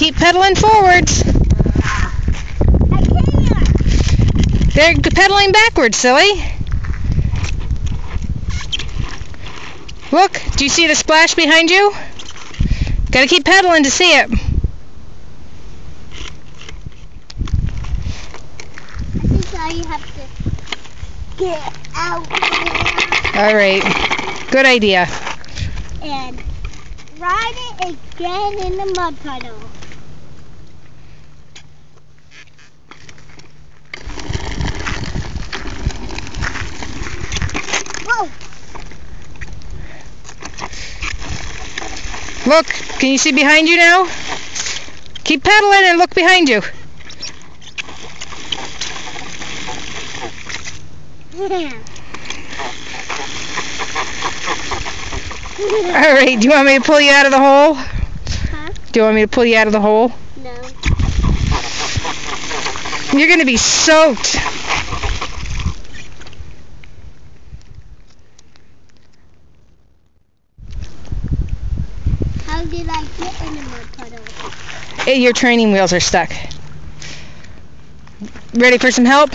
Keep pedaling forwards. I can't. They're pedaling backwards, silly. Look, do you see the splash behind you? Gotta keep pedaling to see it. I think I have to get out there. All right, good idea. And ride it again in the mud puddle. Whoa! Look, can you see behind you now? Keep pedaling and look behind you. All right, do you want me to pull you out of the hole? Huh? Do you want me to pull you out of the hole? No. You're going to be soaked. How did I get in the mud puddle? Your training wheels are stuck. Ready for some help?